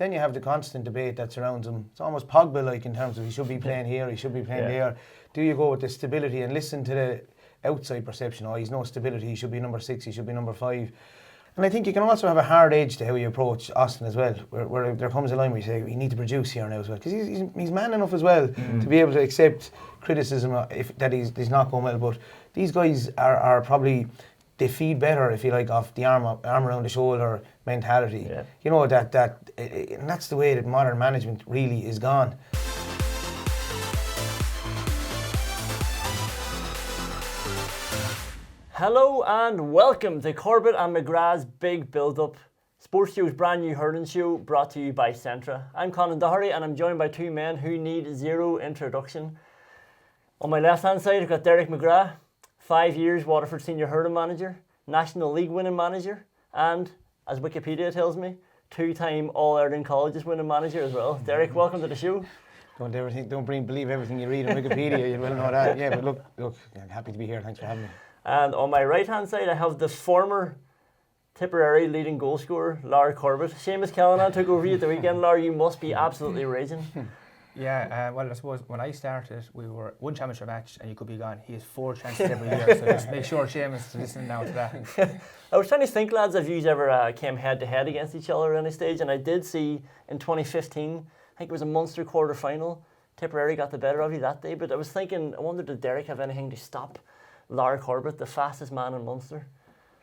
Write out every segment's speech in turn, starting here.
then you have the constant debate that surrounds him. It's almost Pogba-like in terms of he should be playing here, he should be playing there. Do you go with the stability and listen to the outside perception? Oh, he's no stability, he should be number 6, he should be number 5. And I think you can also have a hard edge to how you approach Austin as well, where there comes a line where you say, we need to produce here now as well. Because he's man enough as well to be able to accept criticism that he's not going well. But these guys are probably, they feed better, if you like, off the arm around the shoulder mentality. Yeah. You know, and that's the way that modern management really is gone. Hello and welcome to Corbett and McGrath's Big Build-Up, Sports Show's brand new hurling show brought to you by Centra. I'm Colin Doherty and I'm joined by two men who need zero introduction. On my left hand side I've got Derek McGrath, 5 years Waterford senior hurling manager, National League winning manager and, as Wikipedia tells me, 2-time All-Ireland Colleges winning manager as well. Derek, welcome to the show. Don't believe everything you read on Wikipedia, you will know that. Yeah, but look, I'm happy to be here, thanks for having me. And on my right hand side I have the former Tipperary leading goal scorer, Lar Corbett. Seamus Callanan took over you at the weekend. Lar, you must be absolutely raging. Yeah, well, I suppose when I started, we were one championship match and you could be gone. He has 4 chances every year, so just make sure Seamus is listening now to that. I was trying to think, lads, if you ever came head to head against each other at any stage, and I did see in 2015, I think it was a Munster quarter final, Tipperary got the better of you that day, but I was thinking, I wonder, did Derek have anything to stop Lar Corbett, the fastest man in Munster?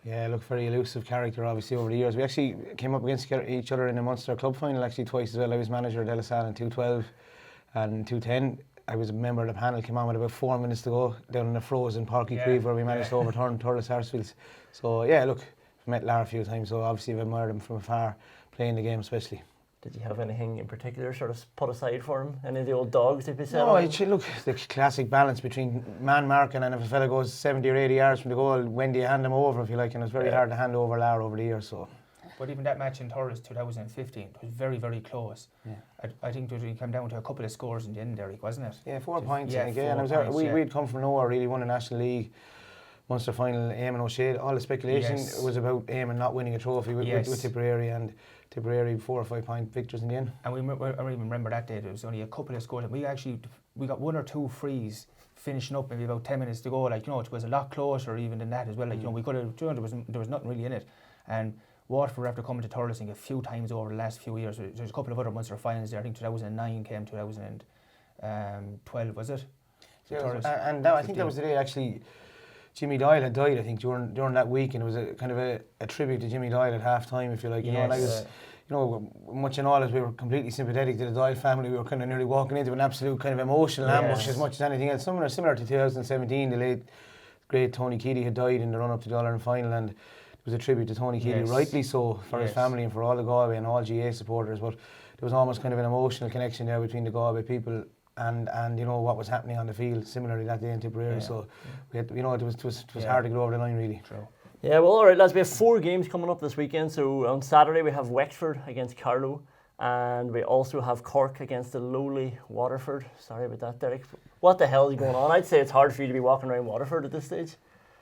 Yeah, look, very elusive character obviously over the years. We actually came up against each other in a Munster club final actually twice as well. I was manager at Elasan in 2012 and 2010. I was a member of the panel, came on with about 4 minutes to go down in a frozen Parky Creeve where we managed to overturn Thurles Sarsfields. So yeah, look, I've met Lar a few times, so obviously I've admired him from afar, playing the game especially. Did you have anything in particular sort of put aside for him? Any of the old dogs that you said? No, look, the classic balance between man marking and if a fella goes 70 or 80 yards from the goal, when do you hand him over, if you like? And it's very hard to hand over Lar over the years. So. But even that match in Thurles 2015, it was very, very close. Yeah. I think it came down to a couple of scores in the end, Derek, wasn't it? Yeah, 4 points. Yeah, and we'd come from nowhere, really won a National League, Munster final, Eamon O'Shea. All the speculation was about Eamon not winning a trophy with Tipperary, and Tipperary 4 or 5 point victors in the end. And I even remember that day, there was only a couple of scores. We got 1 or 2 frees finishing up maybe about 10 minutes to go. Like, you know, it was a lot closer even than that as well. Like, you know, we could have, there was nothing really in it. And Waterford, after coming to Thurles a few times over the last few years, there's a couple of other Munster finals there. I think 2009 came, 2012 was it? Yeah, and that, I think that was the day actually Jimmy Doyle had died, I think, during that week, and it was a kind of a tribute to Jimmy Doyle at half time, if you like. You know, and I was, you know, much and all as we were completely sympathetic to the Doyle family, we were kind of nearly walking into an absolute kind of emotional ambush as much as anything else. Similar to 2017, the late great Tony Keady had died in the run up to the All-Ireland final, and it was a tribute to Tony Keady, rightly so, for his family and for all the Galway and all GA supporters. But there was almost kind of an emotional connection there between the Galway people and you know what was happening on the field similarly that day in Tipperary. So we had, you know, it was hard to get over the line really. True. Yeah, well, alright lads, we have 4 games coming up this weekend. So on Saturday we have Wexford against Carlow, and we also have Cork against the lowly Waterford. Sorry about that, Derek. What the hell is going on? I'd say it's hard for you to be walking around Waterford at this stage.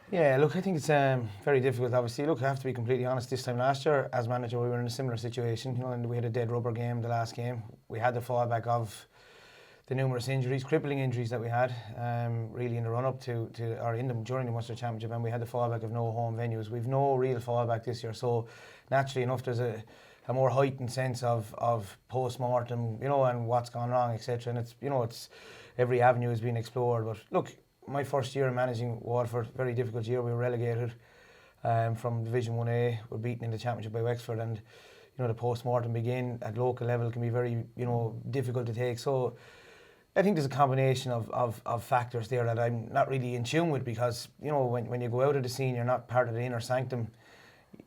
Yeah, look, I think it's very difficult, obviously. Look, I have to be completely honest, this time last year, as manager, we were in a similar situation, you know, and we had a dead rubber game the last game. We had the fallback of the numerous injuries, crippling injuries that we had, really in the run-up to or during the Munster Championship, and we had the fallback of no home venues. We've no real fallback this year, so naturally enough, there's a more heightened sense of post-mortem, you know, and what's gone wrong, etc. And it's, you know, it's every avenue is being explored. But look, my first year managing Waterford, very difficult year. We were relegated from Division 1A. We're beaten in the Championship by Wexford, and you know the post-mortem begin at local level can be very, you know, difficult to take. So I think there's a combination of factors there that I'm not really in tune with, because you know when you go out of the scene, you're not part of the inner sanctum.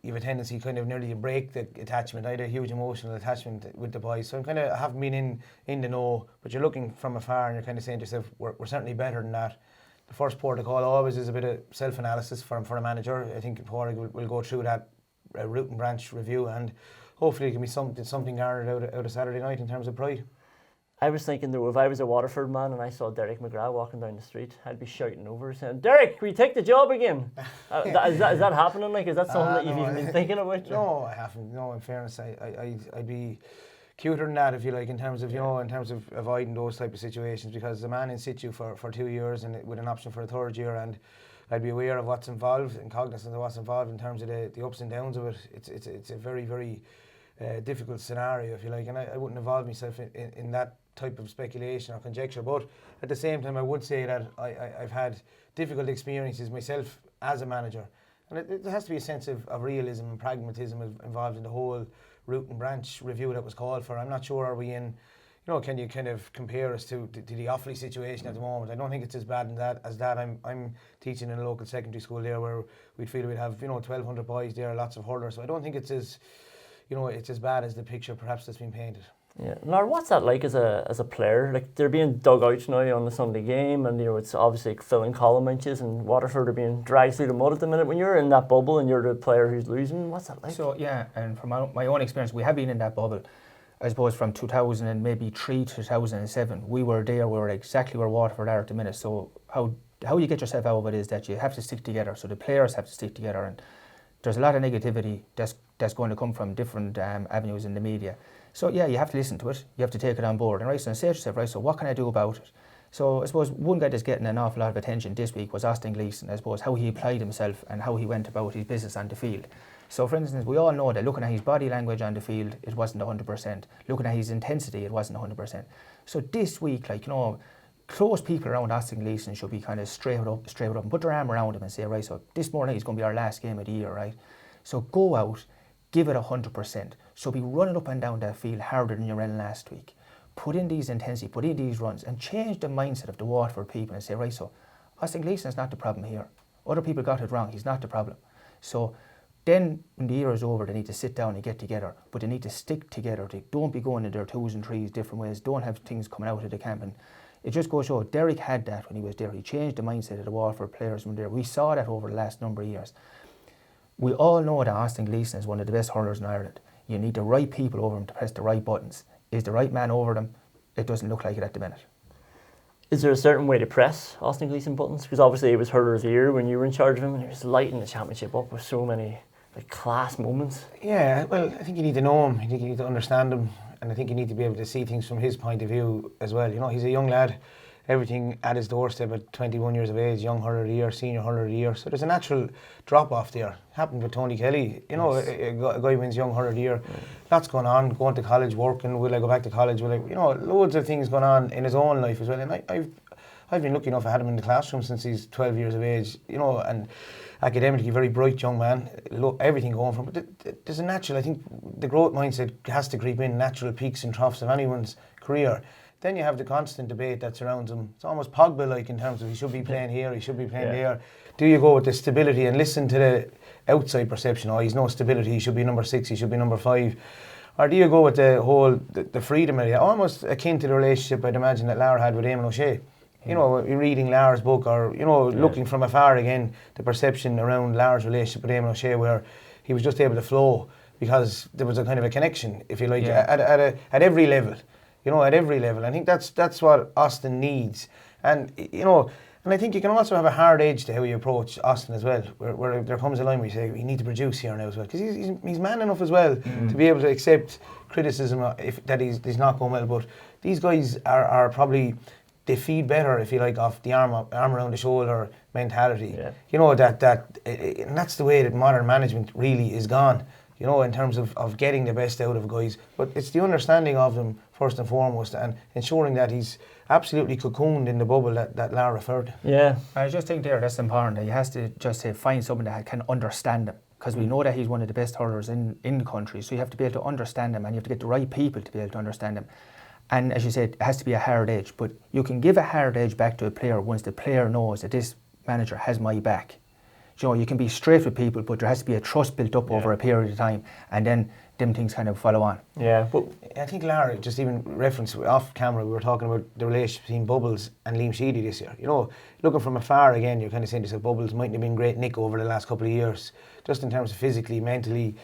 You have a tendency kind of nearly to break the attachment. I had a huge emotional attachment with the boys, so I haven't been in the know, but you're looking from afar and you're kind of saying to yourself, we're certainly better than that. The first port of call always is a bit of self-analysis for a manager. I think Pádraig will go through that root and branch review, and hopefully it can be something garnered out of Saturday night in terms of pride. I was thinking though, if I was a Waterford man and I saw Derek McGrath walking down the street, I'd be shouting over saying, "Derek, can we take the job again?" Is that happening? Like, is that something that you've even been thinking about? No, I haven't. No, in fairness, I'd be cuter than that, if you like, in terms of in terms of avoiding those type of situations, because the man in situ for 2 years and with an option for a third year, and I'd be aware of what's involved and cognizant of what's involved in terms of the ups and downs of it. It's a very, very difficult scenario, if you like, and I wouldn't involve myself in that type of speculation or conjecture. But at the same time, I would say that I've had difficult experiences myself as a manager, and there has to be a sense of realism and pragmatism involved in the whole root and branch review that was called for. I'm not sure, are we in, can you kind of compare us to the Offaly situation at the moment? I don't think it's as bad as that. I'm teaching in a local secondary school there where we'd feel we'd have 1,200 boys there, lots of hurlers. So I don't think it's as it's as bad as the picture perhaps that's been painted. Yeah. Now, what's that like as a player? Like, they're being dug out now on the Sunday game, and it's obviously filling column inches, and Waterford are being dragged through the mud at the minute. When you're in that bubble and you're the player who's losing, what's that like? So yeah, and from my own experience, we have been in that bubble. I suppose from 2000 and maybe 3 to 2007, we were there. We were exactly where Waterford are at the minute. So how you get yourself out of it is that you have to stick together. So the players have to stick together, and there's a lot of negativity that's going to come from different avenues in the media. So yeah, you have to listen to it. You have to take it on board, and right, so say to yourself, right, so what can I do about it? So I suppose one guy that's getting an awful lot of attention this week was Austin Gleeson. I suppose how he applied himself and how he went about his business on the field. So for instance, we all know that looking at his body language on the field, it wasn't 100%. Looking at his intensity, it wasn't 100%. So this week, close people around Austin Gleeson should be kind of straight up and put their arm around him and say, right, so this morning is going to be our last game of the year, right? So go out, give it 100%. So be running up and down that field harder than you ran last week. Put in these intensity, put in these runs, and change the mindset of the Waterford people and say, right, so Austin Gleeson is not the problem here. Other people got it wrong. He's not the problem. So then when the year is over, they need to sit down and get together, but they need to stick together. They don't be going in their 2s and 3s different ways. Don't have things coming out of the camp. And it just goes to show, Derek had that when he was there. He changed the mindset of the Waterford players when they were there. We saw that over the last number of years. We all know that Austin Gleeson is one of the best hurlers in Ireland. You need the right people over him to press the right buttons. Is the right man over them? It doesn't look like it at the minute. Is there a certain way to press Austin Gleeson buttons? Because obviously it was hurler of the year when you were in charge of him, and he was lighting the championship up with so many class moments. Yeah, well, I think you need to know him. I think you need to understand him, and I think you need to be able to see things from his point of view as well. He's a young lad. Everything at his doorstep at 21 years of age, young hurler of the year, senior hurler of the year. So there's a natural drop off there. Happened with Tony Kelly. Yes. A guy wins young hurler of the year. Yeah. Lots going on, going to college, working. Will I go back to college? Will I? Loads of things going on in his own life as well. And I've been lucky enough. I had him in the classroom since he's 12 years of age. And academically, very bright young man. Everything going from. But there's a natural. I think the growth mindset has to creep in. Natural peaks and troughs of anyone's career. Then you have the constant debate that surrounds him. It's almost Pogba-like in terms of he should be playing here, he should be playing there. Do you go with the stability and listen to the outside perception? He's no stability, he should be number 6, he should be number 5. Or do you go with the whole, the freedom area? Almost akin to the relationship I'd imagine that Lar had with Eamon O'Shea. You're reading Lar's book or, looking from afar again, the perception around Lar's relationship with Eamon O'Shea where he was just able to flow because there was a kind of a connection, if you like, at every level. At every level. I think that's what Austin needs. And, and I think you can also have a hard edge to how you approach Austin as well, where there comes a line where you say, we need to produce here now as well. Because he's man enough as well to be able to accept criticism that he's not going well. But these guys are probably, they feed better, if you like, off the arm around the shoulder mentality. Yeah. And that's the way that modern management really is gone. In terms of getting the best out of guys. But it's the understanding of them, first and foremost, and ensuring that he's absolutely cocooned in the bubble that Lar referred to. Yeah. I just think that's important. He has to just find someone that can understand him. Because we know that he's one of the best hurlers in the country. So you have to be able to understand him, and you have to get the right people to be able to understand him. And as you said, it has to be a hard edge. But you can give a hard edge back to a player once the player knows that this manager has my back. You can be straight with people, but there has to be a trust built up over a period of time, and then them things kind of follow on. Yeah, but I think Lar, just even reference off camera, we were talking about the relationship between Bubbles and Liam Sheedy this year. Looking from afar again, you're kind of saying to yourself, Bubbles mightn't have been great Nick over the last couple of years, just in terms of physically, mentally,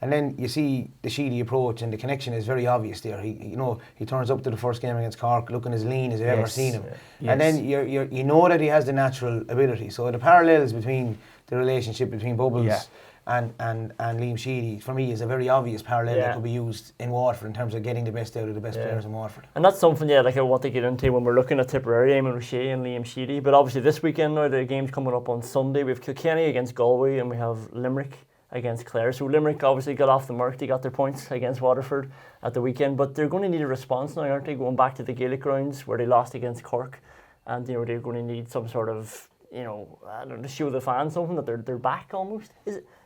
And then you see the Sheedy approach, and the connection is very obvious there. He turns up to the first game against Cork looking as lean as I've ever seen him. Yes. And then you know that he has the natural ability. So the parallels between the relationship between Bubbles and Liam Sheedy, for me, is a very obvious parallel Yeah. that could be used in Waterford in terms of getting the best out of the best players in Waterford. And that's something, like I want to get into when we're looking at Tipperary, Eamon O'Shea and Liam Sheedy. But obviously this weekend now, the game's coming up on Sunday. We have Kilkenny against Galway and we have Limerick against Clare. So Limerick obviously got off the mark. They got their points against Waterford at the weekend. But they're going to need a response now, aren't they? Going back to the Gaelic grounds where they lost against Cork. And they're going to need some sort of, I don't know, to show the fans something that they're back almost.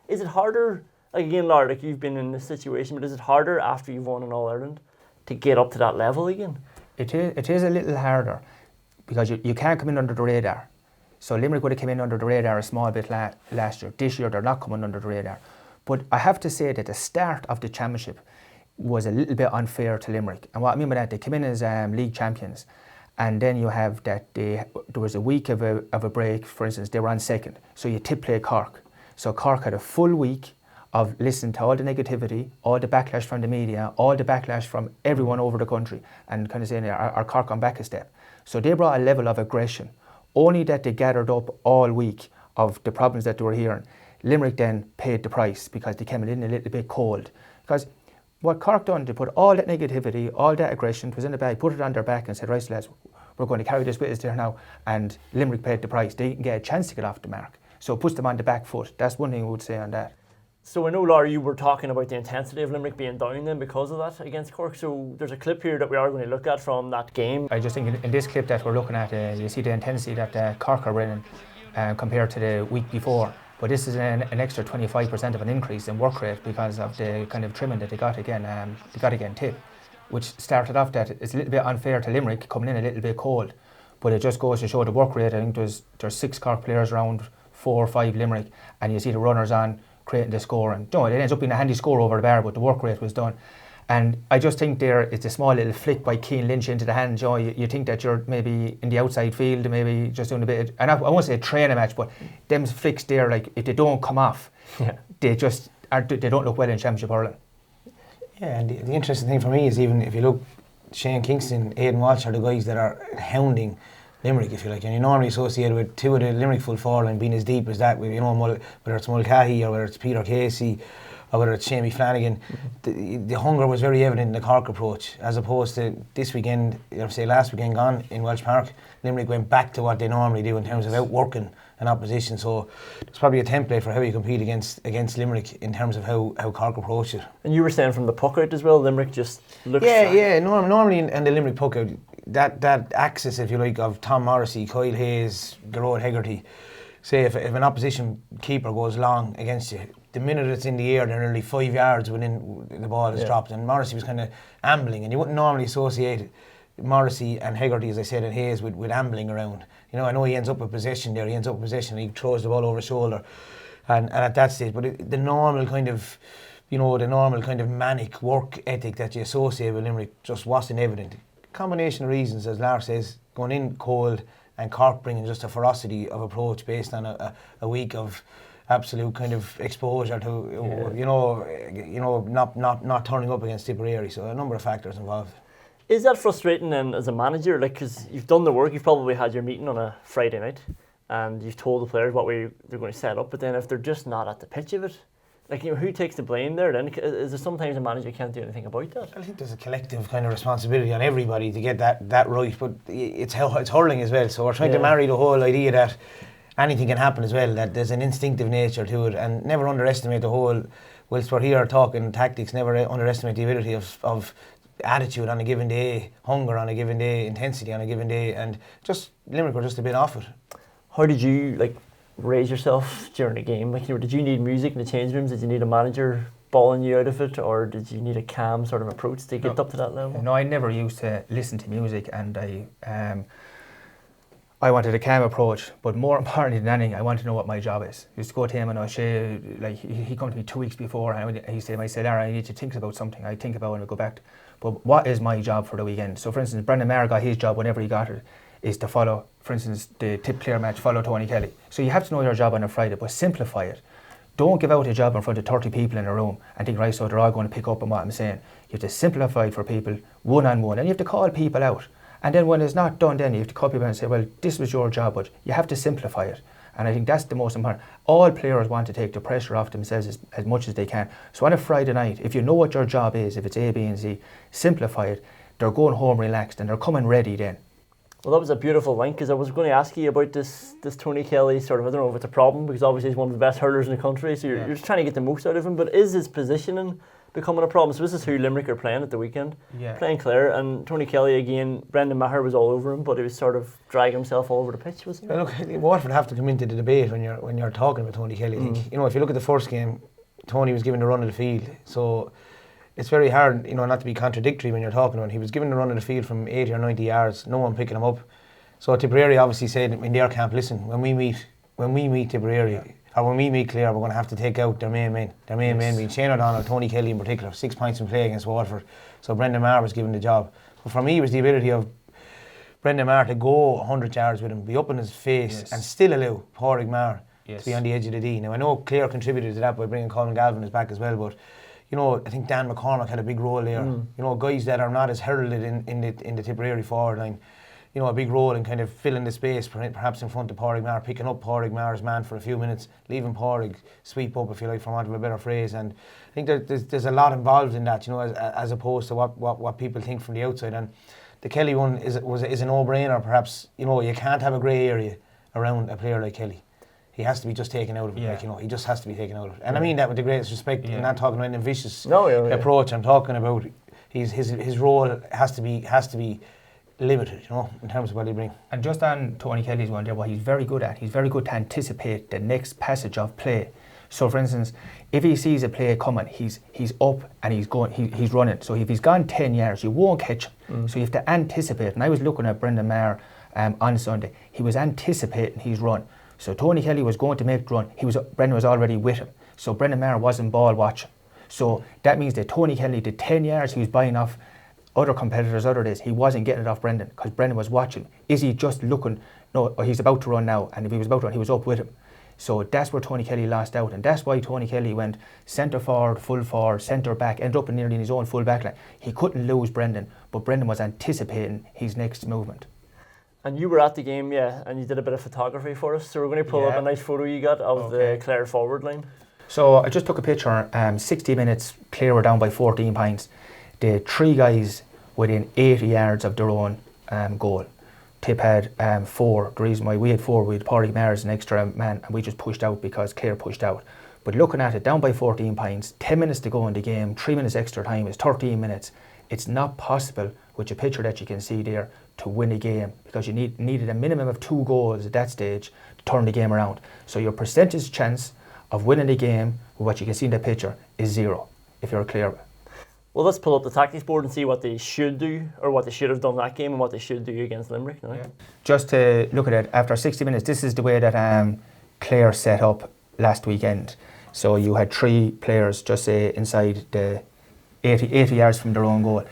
Is it harder, like again, Lar, like you've been in this situation, but is it harder after you've won an All-Ireland to get up to that level again? It is a little harder because you can't come in under the radar. So Limerick would have come in under the radar a small bit last year. This year they're not coming under the radar. But I have to say that the start of the championship was a little bit unfair to Limerick. And what I mean by that, they came in as league champions. And then you have that there was a week of a break. For instance, they were on second. So you play Cork. So Cork had a full week of listening to all the negativity, all the backlash from the media, all the backlash from everyone over the country, and kind of saying, are Cork on back a step? So they brought a level of aggression, only that they gathered up all week of the problems that they were hearing. Limerick then paid the price because they came in a little bit cold. Because what Cork done, they put all that negativity, all that aggression, it was in the bag, put it on their back and said, right, lads, we're going to carry this with us there now. And Limerick paid the price. They didn't get a chance to get off the mark. So it puts them on the back foot. That's one thing I would say on that. So I know, Lar, you were talking about the intensity of Limerick being down then because of that against Cork. So there's a clip here that we are going to look at from that game. I just think in this clip that we're looking at, you see the intensity that Cork are bringing compared to the week before. But this is an extra 25% of an increase in work rate because of the kind of trimming that they got again Tip, which started off that it's a little bit unfair to Limerick coming in a little bit cold. But it just goes to show the work rate. I think there's 6 Cork players around 4 or 5 Limerick, and you see the runners on creating the score, and it ends up being a handy score over the bar, but the work rate was done. And I just think there it's a small little flick by Cian Lynch into the hand. You think that you're maybe in the outside field, maybe just doing a bit of, and I won't say a training match, but them flicks there, like if they don't come off, they don't look well in Championship hurling. Yeah, and the interesting thing for me is, even if you look, Shane Kingston, Aidan Walsh are the guys that are hounding Limerick, if you like, and you normally associate with 2 of the Limerick full forward being as deep as that, whether it's Mulcahy or whether it's Peter Casey or whether it's Shamie Flanagan. The hunger was very evident in the Cork approach, as opposed to this weekend, last weekend gone in Welsh Park. Limerick went back to what they normally do in terms of outworking an opposition, so it's probably a template for how you compete against Limerick in terms of how Cork approach it. And you were saying from the puck out as well, Limerick just looks... Normally in the Limerick puck out, that axis, if you like, of Tom Morrissey, Kyle Hayes, Gerard Hegarty, say if an opposition keeper goes long against you, the minute it's in the air, they're nearly 5 yards within the ball is dropped, and Morrissey was kind of ambling, and you wouldn't normally associate Morrissey and Hegarty, as I said, and Hayes with ambling around. I know he ends up with possession there, he throws the ball over his shoulder, and at that stage, but the normal kind of manic work ethic that you associate with Limerick just wasn't evident. Combination of reasons, as Lar says, going in cold, and Cork bringing just a ferocity of approach based on a week of absolute kind of exposure to not turning up against Tipperary. So a number of factors involved. Is that frustrating then as a manager? Like, because you've done the work, you've probably had your meeting on a Friday night, and you've told the players what way they're going to set up. But then if they're just not at the pitch of it, like, who takes the blame there then? Is there sometimes a manager can't do anything about that? I think there's a collective kind of responsibility on everybody to get that right, but it's hurling as well, so we're trying to marry the whole idea that anything can happen as well, that there's an instinctive nature to it, and never underestimate the whole, whilst we're here talking tactics, never underestimate the ability of attitude on a given day, hunger on a given day, intensity on a given day, and just Limerick were just a bit off it. How did you raise yourself during the game? Did you need music in the change rooms? Did you need a manager bawling you out of it, or did you need a calm sort of approach to get up to that level? No, I never used to listen to music, and I wanted a calm approach, but more importantly than anything, I wanted to know what my job is. I used to go to him and O'Shea, he come to me 2 weeks before, and he said, Lara, I need to think about something. I think about it and I go back. But what is my job for the weekend? So for instance, Brendan Maher got his job whenever he got it, is to follow, for instance, the Tip Clare match, follow Tony Kelly. So you have to know your job on a Friday, but simplify it. Don't give out a job in front of 30 people in a room and think, right, so they're all going to pick up on what I'm saying. You have to simplify it for people one-on-one, and you have to call people out. And then when it's not done, then you have to call people and say, well, this was your job, but you have to simplify it. And I think that's the most important. All players want to take the pressure off themselves as much as they can. So on a Friday night, if you know what your job is, if it's A, B and C, simplify it. They're going home relaxed and they're coming ready then. Well, that was a beautiful link, because I was going to ask you about this Tony Kelly sort of, I don't know if it's a problem, because obviously he's one of the best hurlers in the country, so you're just trying to get the most out of him, but is his positioning becoming a problem? So this is who Limerick are playing at the weekend, playing Clare, and Tony Kelly again, Brendan Maher was all over him, but he was sort of dragging himself all over the pitch, wasn't he? Well, look, Waterford have to come into the debate when you're talking about Tony Kelly. I think, you know, if you look at the first game, Tony was given the run of the field, so it's very hard, you know, not to be contradictory when you're talking about him. He was given the run of the field from 80 or 90 yards, no one picking him up. So Tipperary obviously said in their camp, listen, when we meet Tipperary, or when we meet Clare, we're going to have to take out their main men. Their main men being Shane O'Donnell, Tony Kelly in particular, 6 points in play against Waterford. So Brendan Maher was given the job. But for me, it was the ability of Brendan Maher to go 100 yards with him, be up in his face, and still allow Pádraig Maher to be on the edge of the D. Now, I know Clare contributed to that by bringing Colin Galvin back as well, but you know, I think Dan McCormack had a big role there. You know, guys that are not as heralded in the Tipperary forward line, you know, a big role in kind of filling the space, perhaps in front of Pádraig Maher, picking up Pádraig Maher's man for a few minutes, leaving Pádraig sweep up, if you like, for want of a better phrase. And I think there's a lot involved in that, you know, as opposed to what people think from the outside. And the Kelly one is a no-brainer. Perhaps, you know, you can't have a grey area around a player like Kelly. He has to be just taken out of it, like, you know, he just has to be taken out of it. And I mean that with the greatest respect. I'm not talking about a vicious approach. I'm talking about his role has to be limited, you know, in terms of what he brings. And just on Tony Kelly's one there, what he's very good at, he's very good to anticipate the next passage of play. So for instance, if he sees a play coming, he's up and he's running. So if he's gone 10 yards, you won't catch him. So you have to anticipate. And I was looking at Brendan Maher on Sunday. He was anticipating his run. So Tony Kelly was going to make the run. Brendan was already with him. So Brendan Maher wasn't ball watching. So that means that Tony Kelly did 10 yards, he was buying off other competitors other days. He wasn't getting it off Brendan because Brendan was watching. Is he just looking? No, he's about to run now. And if he was about to run, he was up with him. So that's where Tony Kelly lost out. And that's why Tony Kelly went centre forward, full forward, centre back, ended up nearly in his own full back line. He couldn't lose Brendan, but Brendan was anticipating his next movement. And you were at the game, and you did a bit of photography for us. So we're going to pull up a nice photo you got of the Clare forward line. So I just took a picture. 60 minutes, Clare were down by 14 points. They had 3 guys within 80 yards of their own goal. Tip had 4. The reason why we had 4, we had Pádraig Maher as an extra man, and we just pushed out because Clare pushed out. But looking at it, down by 14 points, 10 minutes to go in the game, 3 minutes extra time is 13 minutes. It's not possible with the picture that you can see there to win a game because you needed a minimum of 2 goals at that stage to turn the game around. So your percentage chance of winning the game with what you can see in the picture is 0 if you're Clare. Well, let's pull up the tactics board and see what they should do or what they should have done that game and what they should do against Limerick. Just to look at it, after 60 minutes, this is the way that Clare set up last weekend. So you had 3 players just say inside the 80 yards from their own goal.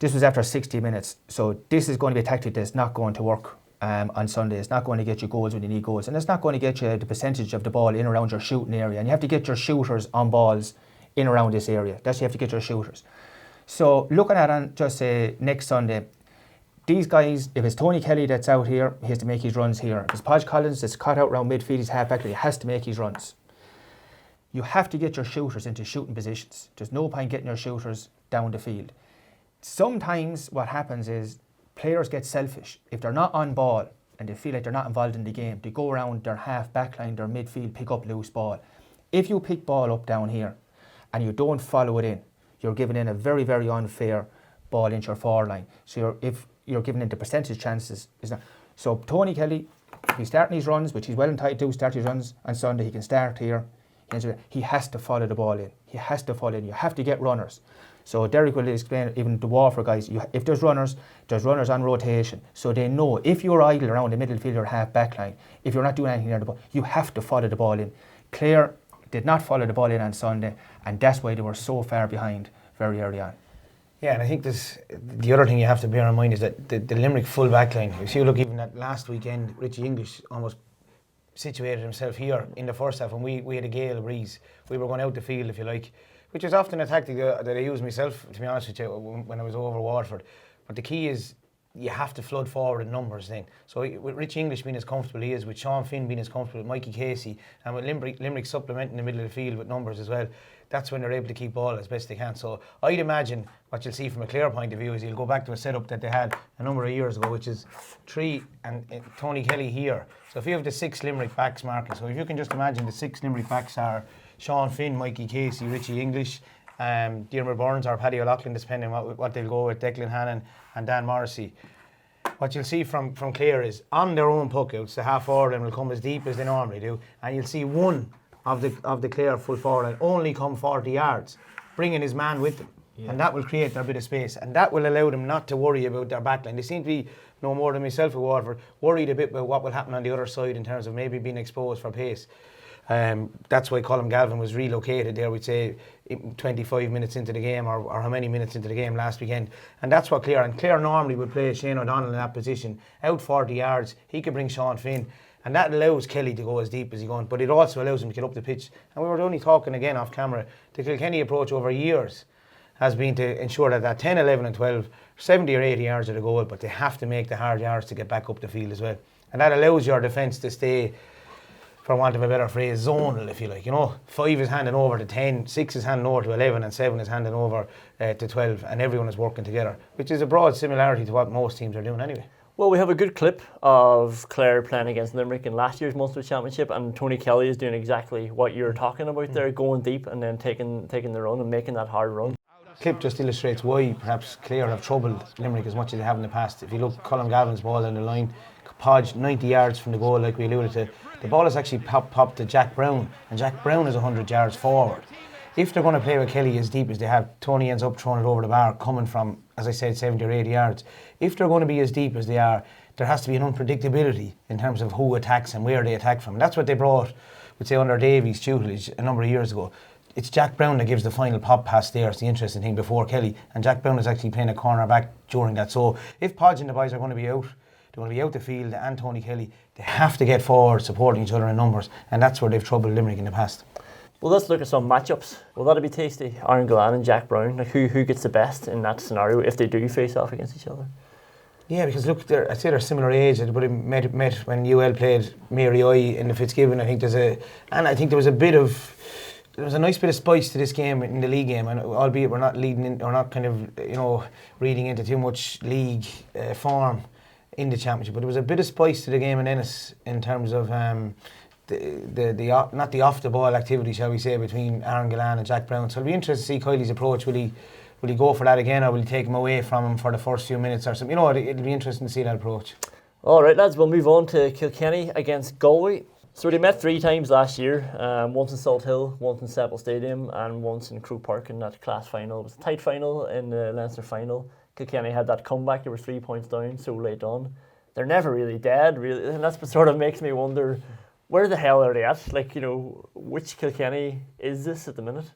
This was after 60 minutes. So this is going to be a tactic that's not going to work on Sunday. It's not going to get you goals when you need goals. And it's not going to get you the percentage of the ball in around your shooting area. And you have to get your shooters on balls in around this area. That's you have to get your shooters. So looking at on just say next Sunday, these guys, if it's Tony Kelly that's out here, he has to make his runs here. If it's Podge Collins that's cut out around midfield, he's half back, he has to make his runs. You have to get your shooters into shooting positions. There's no point getting your shooters down the field. Sometimes what happens is players get selfish. If they're not on ball and they feel like they're not involved in the game, they go around their half back line, their midfield, pick up loose ball. If you pick ball up down here and you don't follow it in, you're giving in a very, very unfair ball into your forward line. So if you're giving in the percentage chances, is not. So Tony Kelly, if he's starting his runs, which he's well entitled to start his runs on Sunday, he can start here. He has to follow the ball in. He has to follow in. You have to get runners. So Derek will explain, even the Waterford guys, if there's runners on rotation. So they know if you're idle around the middle field or half back line, if you're not doing anything near the ball, you have to follow the ball in. Clare did not follow the ball in on Sunday, and that's why they were so far behind very early on. Yeah, and I think the other thing you have to bear in mind is that the Limerick full back line, if you look even at last weekend, Richie English almost situated himself here in the first half, and we had a gale breeze. We were going out the field, if you like, which is often a tactic that I use myself, to be honest with you, when I was over Waterford. But the key is you have to flood forward in numbers then. So with Rich English being as comfortable he is, with Sean Finn being as comfortable, with Mikey Casey, and with Limerick supplementing the middle of the field with numbers as well, that's when they're able to keep ball as best they can. So I'd imagine what you'll see from a Clare point of view is you'll go back to a setup that they had a number of years ago, which is 3 and Tony Kelly here. So if you have the 6 Limerick backs marking, so if you can just imagine the 6 Limerick backs are Sean Finn, Mikey Casey, Richie English, Diarmuid Burns or Paddy O'Loughlin, depending on what they'll go with, Declan Hannon and Dan Morrissey. What you'll see from Clare is on their own puckouts, the half forward line will come as deep as they normally do, and you'll see one of the Clare full forward line only come 40 yards, bringing his man with them. Yeah. And that will create their bit of space, and that will allow them not to worry about their backline. They seem to be, no more than myself at Waterford, worried a bit about what will happen on the other side in terms of maybe being exposed for pace. That's why Colm Galvin was relocated there, we'd say 25 minutes into the game or how many minutes into the game last weekend. And that's what Clare, and Clare normally would play Shane O'Donnell in that position, out 40 yards, he could bring Sean Finn, and that allows Kelly to go as deep as he goes, but it also allows him to get up the pitch. And we were only talking again off camera, the Kilkenny approach over years has been to ensure that 10, 11 and 12, 70 or 80 yards of the goal, but they have to make the hard yards to get back up the field as well. And that allows your defence to stay, for want of a better phrase, zonal, if you like. 5 is handing over to 10, 6 is handing over to 11, and 7 is handing over to 12, and everyone is working together, which is a broad similarity to what most teams are doing anyway. Well, we have a good clip of Clare playing against Limerick in last year's Munster Championship, and Tony Kelly is doing exactly what you're talking about there, going deep and then taking the run and making that hard run. The clip just illustrates why perhaps Clare have troubled Limerick as much as they have in the past. If you look, Colm Galvin's ball down the line, Podge 90 yards from the goal, like we alluded to. The ball is actually popped to Jack Brown, and Jack Brown is 100 yards forward. If they're going to play with Kelly as deep as they have, Tony ends up throwing it over the bar, coming from, as I said, 70 or 80 yards. If they're going to be as deep as they are, there has to be an unpredictability in terms of who attacks and where they attack from. And that's what they brought, we'd say, under Davies' tutelage a number of years ago. It's Jack Brown that gives the final pop pass there. It's the interesting thing before Kelly. And Jack Brown is actually playing a corner back during that. So if Podge and the boys are going to be out, they're going to be out the field, and Tony Kelly, they have to get forward supporting each other in numbers, and that's where they've troubled Limerick in the past. Well, let's look at some matchups. Well, that'll be tasty. Aaron Gillane and Jack Brown. Like who gets the best in that scenario if they do face off against each other? Yeah, because look, I'd say they're similar age. They would have met when UL played Mary I in the Fitzgibbon. I think there was a nice bit of spice to this game in the league game, and albeit we're not leading in, or not kind of reading into too much league form in the championship, but there was a bit of spice to the game in Ennis in terms of not the off the ball activity, shall we say, between Aaron Gillane and Jack Brown. So it'll be interesting to see Kylie's approach. Will he go for that again, or will he take him away from him for the first few minutes or something? It'll be interesting to see that approach. All right, lads, we'll move on to Kilkenny against Galway. So they met 3 times last year, once in Salt Hill, once in Semple Stadium, and once in Croke Park in that class final. It was a tight final in the Leinster final. Kilkenny had that comeback. They were 3 points down so late on. They're never really dead, really, and that's what sort of makes me wonder, where the hell are they at? Which Kilkenny is this at the minute?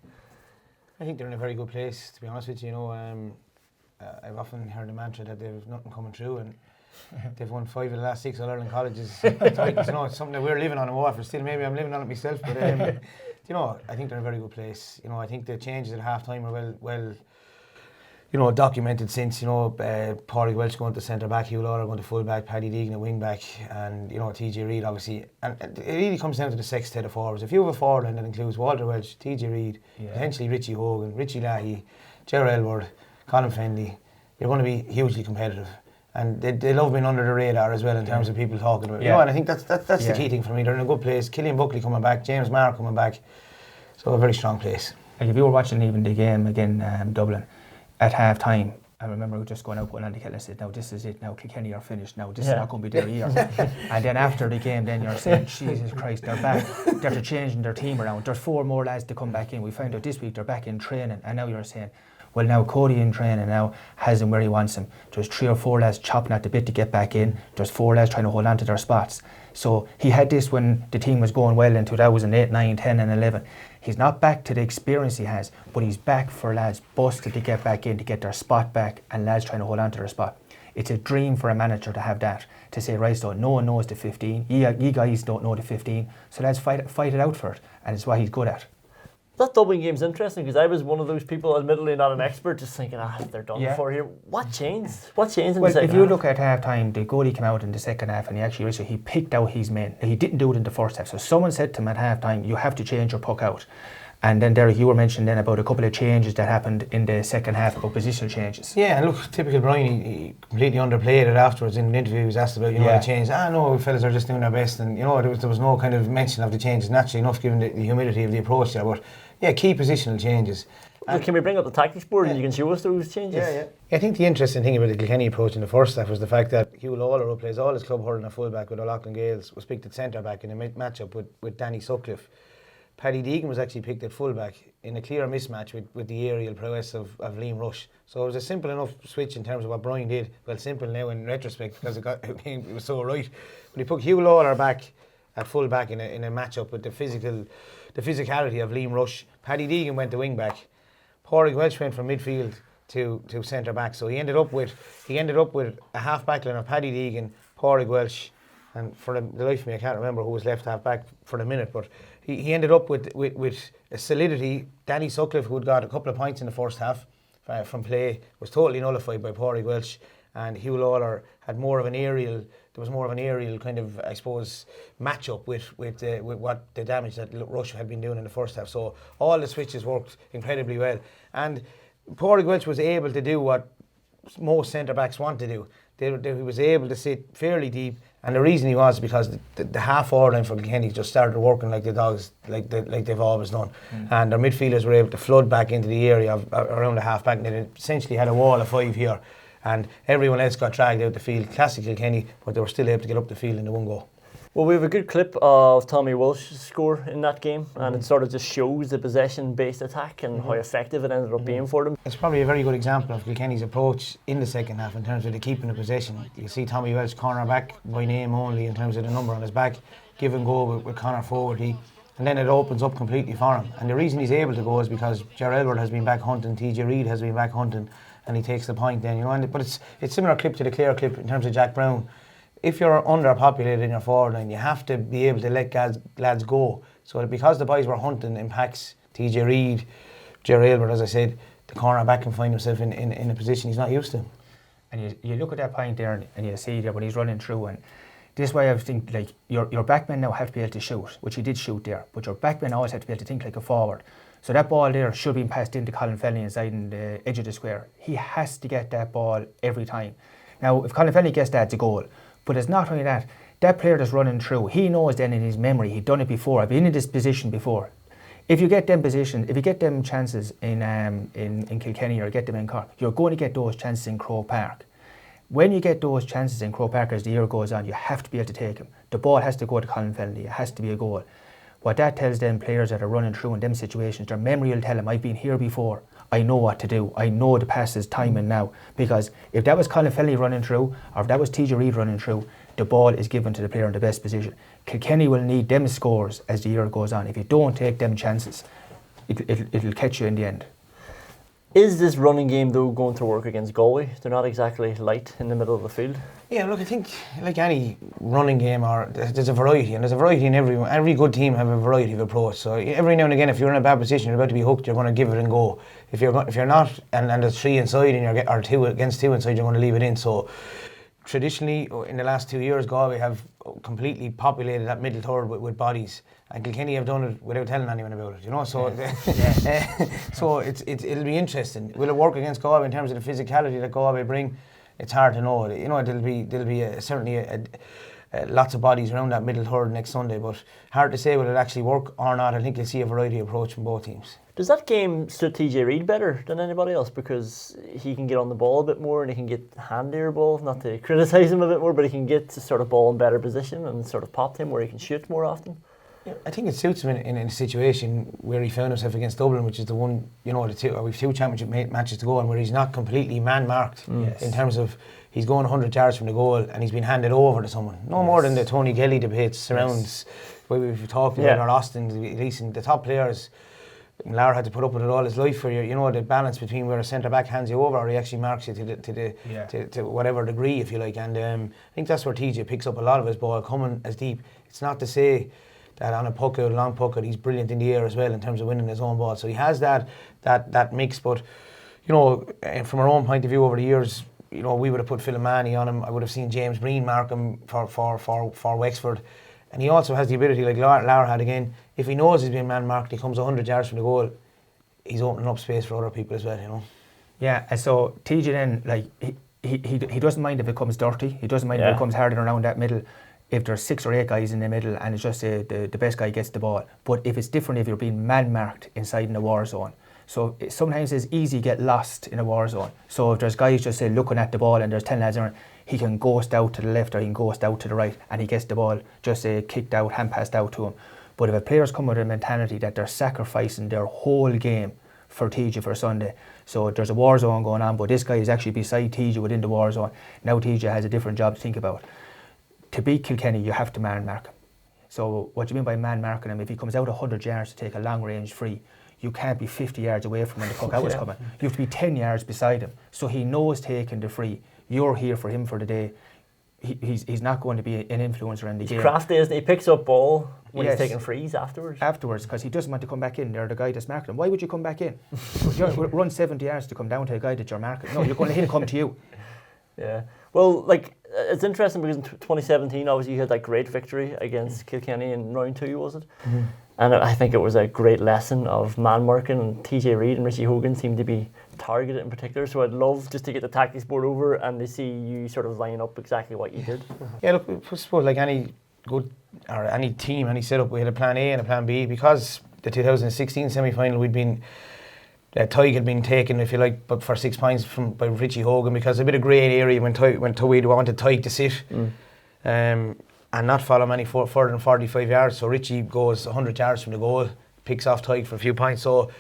I think they're in a very good place, to be honest with you. I've often heard the mantra that they've nothing coming through, and they've won 5 of the last 6 All-Ireland colleges. It's something that we're living on in Waterford. Still, maybe I'm living on it myself, but I think they're in a very good place. I think the changes at half-time are well documented since, Pádraig Welch going to centre back, Hugh Lawler going to full back, Paddy Deegan at wing back, and TJ Reid obviously. And it really comes down to the sextet of forwards. If you have a forward line that includes Walter Welch, TJ Reid, potentially Richie Hogan, Richie Leahy, Gerard Elward, Colin Fenley, you're going to be hugely competitive. And they love being under the radar as well in terms of people talking about it. And I think that's the key thing for me. They're in a good place. Killian Buckley coming back, James Maher coming back. So a very strong place. Like if you were watching even the game again, Dublin, at half time, I remember just going out with Andy Kelly and said, now this is it, now Kilkenny are finished, now this is not going to be their year. And then after the game, then you're saying, Jesus Christ, they're back, they're changing their team around. There's 4 more lads to come back in. We found out this week they're back in training, and now you're saying, well, now Cody in training now has him where he wants him. There's 3 or 4 lads chopping at the bit to get back in. There's 4 lads trying to hold on to their spots. So he had this when the team was going well in 2008, 9, 10 and 11. He's not back to the experience he has, but he's back for lads busted to get back in, to get their spot back, and lads trying to hold on to their spot. It's a dream for a manager to have that, to say, right, so no one knows the 15, you guys don't know the 15, so let's fight it out for it, and it's what he's good at. That Dublin game's interesting because I was one of those people, admittedly not an expert, just thinking, they're done for here. What changed? What changed in the second half? If you look at half time, the goalie came out in the second half and he picked out his men. He didn't do it in the first half. So someone said to him at half time, you have to change your puck out. And then Derek, you were mentioning then about a couple of changes that happened in the second half, about positional changes. Yeah, and look, typical Brian, he completely underplayed it afterwards in an interview. He was asked about, the change. No, fellas are just doing their best. And, there was no kind of mention of the changes, naturally enough, given the humidity of the approach there. But, yeah, key positional changes. Can we bring up the tactics board and you can show us those changes? Yeah. I think the interesting thing about the Kilkenny approach in the first half was the fact that Hugh Lawler, who plays all his club hurling at fullback with O'Loughlin Gales, was picked at centre back in a matchup with Danny Sutcliffe. Paddy Deegan was actually picked at fullback in a clear mismatch with the aerial prowess of Liam Rush. So it was a simple enough switch in terms of what Brian did. Well, simple now in retrospect because it was so right. But he put Hugh Lawler back at fullback in a matchup with the physicality of Liam Rush. Paddy Deegan went to wing back. Pádraig Welsh went from midfield to centre back. So he ended up with a half back line of Paddy Deegan, Pádraig Welsh, and for the life of me I can't remember who was left half back for the minute, but he ended up with a solidity. Danny Sutcliffe, who had got a couple of points in the first half from play, was totally nullified by Pádraig Welsh, and Hugh Lawler had more of an aerial. There was more of an aerial kind of, I suppose, matchup with what the damage that Rush had been doing in the first half. So all the switches worked incredibly well, and Pádraig Welsh was able to do what most centre backs want to do. He was able to sit fairly deep, and the reason he was because the half forward line for Kilkenny just started working like the dogs, like they've always done, and their midfielders were able to flood back into the area around the half back, and they essentially had a wall of 5 here, and everyone else got dragged out the field. Classic Kilkenny, but they were still able to get up the field in the one go. Well, we have a good clip of Tommy Walsh's score in that game, and it sort of just shows the possession-based attack and how effective it ended up being for them. It's probably a very good example of Kilkenny's approach in the second half in terms of the keeping the possession. You see Tommy Welsh corner back by name only in terms of the number on his back, give and go with Conor Fogarty, and then it opens up completely for him. And the reason he's able to go is because Ger Elbert has been back hunting, TJ Reid has been back hunting, and he takes the point then, But it's similar clip to the Clare clip in terms of Jack Brown. If you're underpopulated in your forward line, you have to be able to let lads go. So because the boys were hunting impacts TJ Reid, Ger Elbert, as I said, the corner back can find himself in a position he's not used to. And you look at that point there and you see there when he's running through, and this is why I think like your backmen now have to be able to shoot, which he did shoot there, but your backmen always have to be able to think like a forward. So that ball there should be passed into Colin Fennelly inside in the edge of the square. He has to get that ball every time. Now, if Colin Fennelly gets that, it's a goal. But it's not only that. That player that's running through, he knows then in his memory, he'd done it before. I've been in this position before. If you get them chances in Kilkenny or get them in Cork, you're going to get those chances in Croke Park. When you get those chances in Croke Park as the year goes on, you have to be able to take them. The ball has to go to Colin Fennelly. It has to be a goal. What that tells them players that are running through in them situations, their memory will tell them, I've been here before. I know what to do. I know the passes timing now. Because if that was Colin Fennelly running through, or if that was TJ Reid running through, the ball is given to the player in the best position. Kilkenny will need them scores as the year goes on. If you don't take them chances, it'll catch you in the end. Is this running game though going to work against Galway? They're not exactly light in the middle of the field. Yeah, look, I think like any running game, there's a variety, and there's a variety in every good team have a variety of approach. So every now and again, if you're in a bad position, you're about to be hooked, you're going to give it and go. If you're not, and there's 3 inside, and or 2 against 2 inside, you're going to leave it in. So traditionally, in the last 2 years, Galway have completely populated that middle third with bodies, and Kilkenny have done it without telling anyone about it. So so it'll be interesting. Will it work against Galway in terms of the physicality that Galway bring? It's hard to know. There'll be certainly lots of bodies around that middle third next Sunday, but hard to say will it actually work or not. I think you'll see a variety of approach from both teams. Does that game suit TJ Reid better than anybody else because he can get on the ball a bit more and he can get handier ball, not to criticise him a bit more, but he can get to sort of ball in better position and sort of pop him where he can shoot more often? Yeah, I think it suits him in a situation where he found himself against Dublin, which is the one, we've 2 championship matches to go on, where he's not completely man-marked in terms of he's going 100 yards from the goal and he's been handed over to someone. No more than the Tony Gelly debates surrounds what we've talked about, or Austin Gleeson, the top players. Lar had to put up with it all his life for the balance between where a centre back hands you over or he actually marks you to whatever degree, if you like. And I think that's where TJ picks up a lot of his ball coming as deep. It's not to say that on a puck out, a long puck out, he's brilliant in the air as well in terms of winning his own ball. So he has that mix. But from our own point of view over the years, we would have put Philomani on him. I would have seen James Breen mark him for Wexford. And he also has the ability, like Lar had again, if he knows he's being man-marked, he comes 100 yards from the goal, he's opening up space for other people as well, Yeah, and so TJ then, like, he doesn't mind if it comes dirty. He doesn't mind if it comes hard and around that middle. If there's 6 or 8 guys in the middle and it's just the best guy gets the ball. But if it's different if you're being man-marked inside in a war zone. So sometimes it's easy to get lost in a war zone. So if there's guys just looking at the ball and there's 10 lads around, he can ghost out to the left or he can ghost out to the right and he gets the ball just kicked out, hand passed out to him. But if a player's come with a mentality that they're sacrificing their whole game for TJ for Sunday, so there's a war zone going on, but this guy is actually beside TJ within the war zone. Now TJ has a different job to think about. To beat Kilkenny, you have to man-mark him. So what do you mean by man-marking him? If he comes out 100 yards to take a long-range free, you can't be 50 yards away from when the puck out is coming. You have to be 10 yards beside him. So he knows taking the free. You're here for him for the day. He's not going to be an influencer in the game. He's crafty, isn't he? He picks up ball when he's taking frees afterwards. Afterwards, because he doesn't want to come back in. They're the guy that's marking him. Why would you come back in? Run 70 yards to come down to a guy that you're marking. No, you're going to let him come to you. Yeah. Well, like, it's interesting because in 2017, obviously, you had that great victory against Kilkenny in round 2, was it? Mm-hmm. And I think it was a great lesson of man marking, and TJ Reid and Richie Hogan seemed to be targeted in particular. So I'd love just to get the tactics board over and to see you sort of line up exactly what you did. Yeah, look, I suppose like any good or any team, any setup, we had a plan A and a plan B. Because the 2016 semi-final, we'd been Tig had been taken, if you like, but for 6 points by Richie Hogan, because a bit of grey area when we wanted Tig to sit. And not follow him any further than 45 yards. So Richie goes 100 yards from the goal, picks off Tig for a few points. So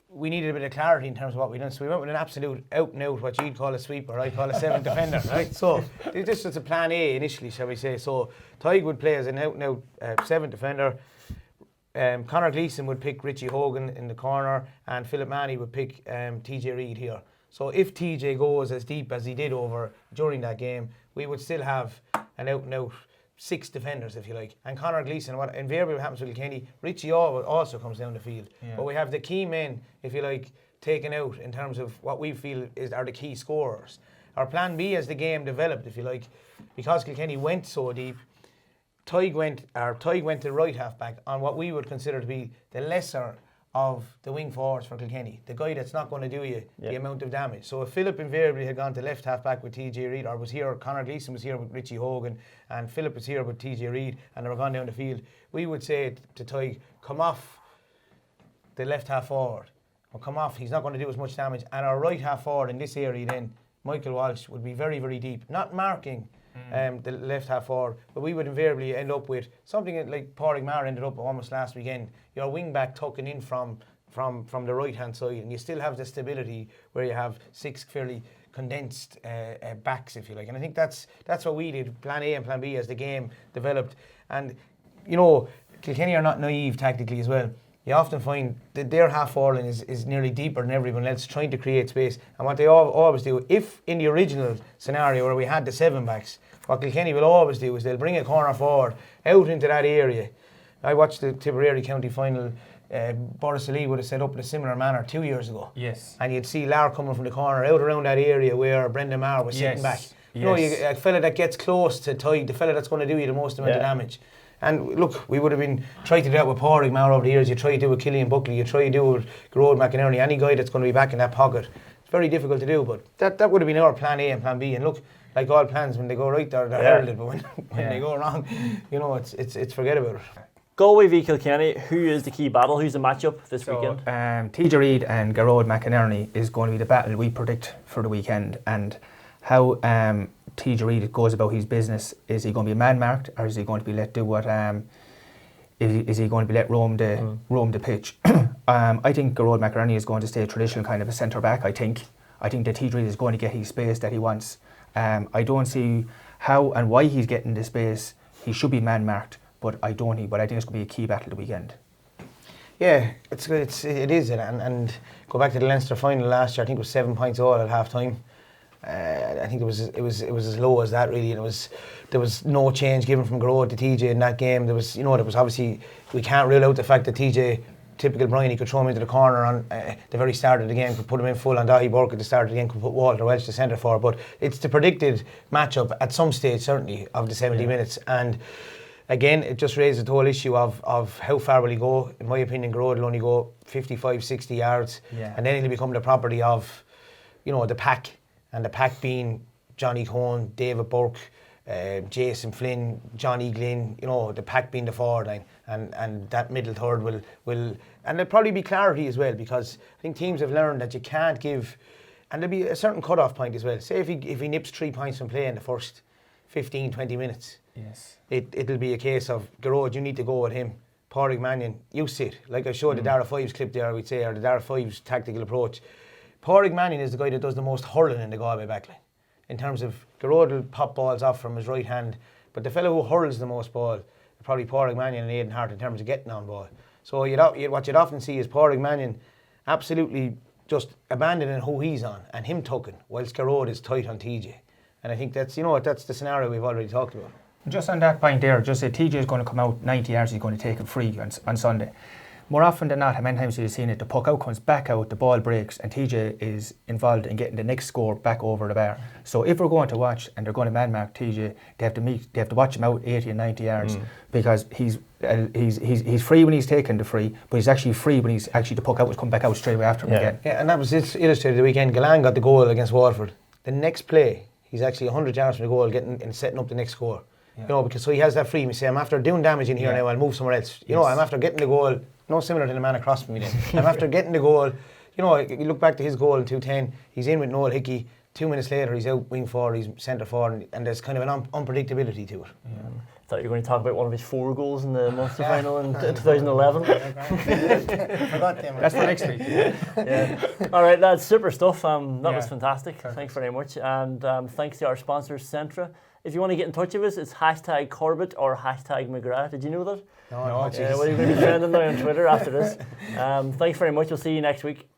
we needed a bit of clarity in terms of what we done. So we went with an absolute out and out, what you'd call a sweeper, I'd call a 7th defender, right? So this was a plan A initially, shall we say. So Tig would play as an out and out 7th defender. Conor Gleeson would pick Richie Hogan in the corner, and Philip Manny would pick TJ Reid here. So if TJ goes as deep as he did during that game, we would still have an out and out 6 defenders, if you like. And Conor Gleeson, what invariably happens with Kilkenny, Richie also comes down the field. Yeah. But we have the key men, if you like, taken out in terms of what we feel are the key scorers. Our plan B as the game developed, if you like, because Kilkenny went so deep, Tig went to right half back on what we would consider to be the lesser of the wing forwards for Kilkenny, the guy that's not going to do you the amount of damage. So if Philip invariably had gone to left half back with TJ Reid, or was here, Conor Gleeson was here with Richie Hogan, and Philip was here with TJ Reid, and they were gone down the field, we would say to Tig, come off the left half forward, or come off, he's not going to do as much damage. And our right half forward in this area then, Michael Walsh, would be very, very deep, not marking the left half forward, but we would invariably end up with something like Pádraig Maher ended up almost last weekend, your wing back tucking in from the right hand side, and you still have the stability where you have 6 fairly condensed backs, if you like. And I think that's what we did, plan A and plan B, as the game developed. And Kilkenny are not naive tactically as well. You often find that their half forward line is nearly deeper than everyone else, trying to create space. And what they always do, if in the original scenario where we had the 7 backs, what Kilkenny will always do is they'll bring a corner forward out into that area. I watched the Tipperary County final. Boris Ali would have set up in a similar manner 2 years ago. Yes. And you'd see Lar coming from the corner out around that area where Brendan Maher was sitting back. A fella that gets close to Tig, the fella that's going to do you the most amount of damage. And look, we would have been trying to do that with Pádraig Maher over the years. You try to do it with Killian Buckley, you try to do it with Gearóid McInerney, any guy that's going to be back in that pocket. It's very difficult to do, but that would have been our plan A and plan B. And look, like all plans, when they go right, they're heralded, but when they go wrong, it's forget about it. Galway v Kilkenny, who is the key battle? Who's the matchup this weekend? TJ Reid and Gearóid McInerney is going to be the battle we predict for the weekend. And how TJ Reid goes about his business, is he going to be man-marked, or is he going to be let do what? Is he going to be let roam the pitch? I think Gearóid McInerney is going to stay a traditional kind of a centre back. I think that TJ Reid is going to get his space that he wants. I don't see how and why he's getting the space. He should be man-marked, but I think it's going to be a key battle the weekend. Yeah, it is, and go back to the Leinster final last year. I think it was 7 points all at half time. I think it was as low as that really, and there was no change given from Garrod to TJ in that game. There was obviously, we can't rule out the fact that TJ, typical Brian, he could throw him into the corner on the very start of the game, could put him in full, and Dahi Burke at the start of the game could put Walter Welch to centre for. But it's the predicted matchup at some stage, certainly, of the 70 minutes. And again, it just raises the whole issue of how far will he go. In my opinion, Garrod will only go 55, 60 yards, and then it'll become the property of, the pack, and the pack being Johnny Cohn, David Burke, Jason Flynn, Johnny Glynn, the pack being the forward line, and that middle third will, and there'll probably be clarity as well, because I think teams have learned that you can't give, and there'll be a certain cut-off point as well. Say if he nips 3 points from play in the first 15, 20 minutes, it'll be a case of, Garrod, you need to go with him. Pádraig Mannion, you sit. Like I showed the Dara Fives clip there, I would say, or the Dara Fives tactical approach. Pádraig Mannion is the guy that does the most hurling in the Galway backline. In terms of, Garrod will pop balls off from his right hand, but the fellow who hurls the most ball, probably Pádraig Mannion and Aidan Hart in terms of getting on ball. So what you'd often see is Pádraig Mannion absolutely just abandoning who he's on and him tucking, whilst Garrod is tight on TJ. And I think that's the scenario we've already talked about. Just on that point there, just say TJ is going to come out 90 yards, he's going to take it free on Sunday. More often than not, how many times have you seen it? The puck out comes back out, the ball breaks, and TJ is involved in getting the next score back over the bar. So if we're going to watch and they're going to man mark TJ, they have to watch him out 80 and 90 yards because he's free when he's taking the free, but he's actually free when he's actually the puck out will come back out straight away after him again. Yeah, and that was illustrated the weekend. Galan got the goal against Waterford. The next play, he's actually 100 yards from the goal, getting and setting up the next score. Because so he has that freedom. You say, I'm after doing damage in here now, I'll move somewhere else. I'm after getting the goal. No similar to the man across from me then. I'm after getting the goal. You look back to his goal in 210, he's in with Noel Hickey. 2 minutes later, he's out wing forward, he's centre forward, and there's kind of an unpredictability to it. I thought you were going to talk about one of his 4 goals in the Munster final in 2011. Forgot them. That's for next week. All right, lads, super stuff. That was fantastic. Perfect. Thanks very much. And thanks to our sponsors, Centra. If you want to get in touch with us, it's #Corbett or #McGrath. Did you know that? No, well, you're going to be trending now on Twitter after this. Thanks very much. We'll see you next week.